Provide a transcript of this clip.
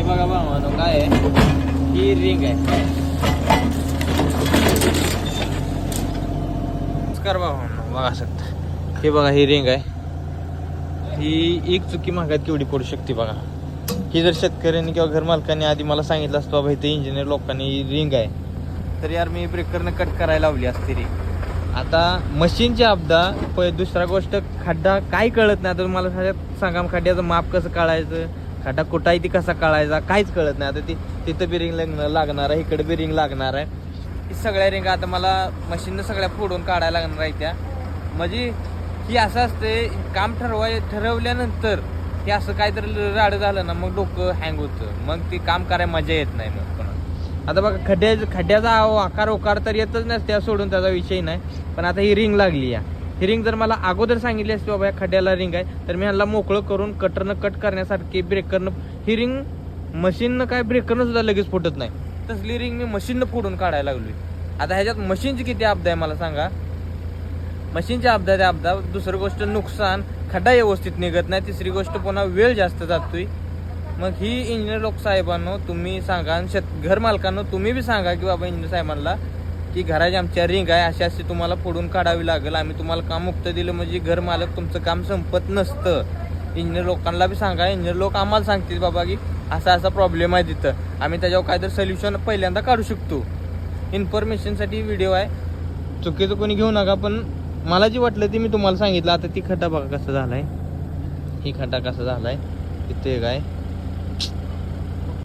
हे बघा भावानो काय आहे, ही रिंग आहे. नमस्कार भावानो, बघा शकता हे बघा ही रिंग आहे. ही एक चुकी महागात केवढी पडू शकते बघा. ही जर शेतकऱ्यांनी किंवा घर मालकांनी आधी मला सांगितलं असतं बाबा इथे इंजिनियर लोकांनी रिंग आहे, तर यार मी ब्रेकरनं कट करायला लावली असते रिंग. आता मशीनची अपदा दुसरा गोष्ट खड्डा काय कळत नाही. आता तुम्हाला सांगा खड्ड्याचं माप कसं काढायचं, खड्डा कुठं आहे ती कसा काढायचा काहीच कळत नाही. आता तिथं बिरिंग लागणार आहे, इकडे बिरिंग लागणार आहे. ही सगळ्या रिंग आता मला मशीननं सगळ्या फोडून काढायला लागणार आहे त्या. म्हणजे ही असं असते काम ठरवल्यानंतर हे असं काहीतरी राड झालं ना मग डोकं हँग होतं, मग ती काम करायला मजा येत नाही मग पुन्हा. आता बघा खड्ड्याचा आकार तर येतच नाही, त्या सोडून त्याचा विषय नाही. पण आता ही रिंग लागली या, ही रिंग जर मला अगोदर सांगितली असती बाबा या खड्ड्याला रिंग आहे, तर मी ह्याला मोकळं करून कटरनं कट करण्यासारखी ब्रेकरनं ही रिंग मशीननं काय ब्रेकरनं सुद्धा लगेच फुटत नाही, तसली रिंग मी मशीननं फोडून काढायला लागली. आता ह्याच्यात मशीनची किती अपदा आहे मला सांगा. मशीनची अपदा. दुसरी गोष्ट नुकसान, खड्डा व्यवस्थित निघत नाही. तिसरी गोष्ट पुन्हा वेळ जास्त जातोय. मग ही इंजिनियर लोक साहेबांनो तुम्ही सांगा, घर मालकांनो तुम्ही बी सांगा की बाबा इंजिनियर साहेबांना की घराची आमच्या रिंग आहे अशी अशी तुम्हाला फोडून काढावी लागेल. आम्ही तुम्हाला काम मुक्त दिलं म्हणजे घर मालक तुमचं काम संपत नसतं. इंजिनियर लोकांना बी सांगा. इंजिनियर लोक आम्हाला सांगतील बाबा की असा प्रॉब्लेम आहे तिथं, आम्ही त्याच्यावर काहीतरी सोल्युशन पहिल्यांदा काढू शकतो. इन्फॉर्मेशनसाठी व्हिडिओ आहे, चुकीचं कोणी घेऊ नका. पण मला जी वाटलं ती मी तुम्हाला सांगितलं. आता ती खड्डा बघा कसा झालाय, ही खड्डा कसा झालाय, इथे काय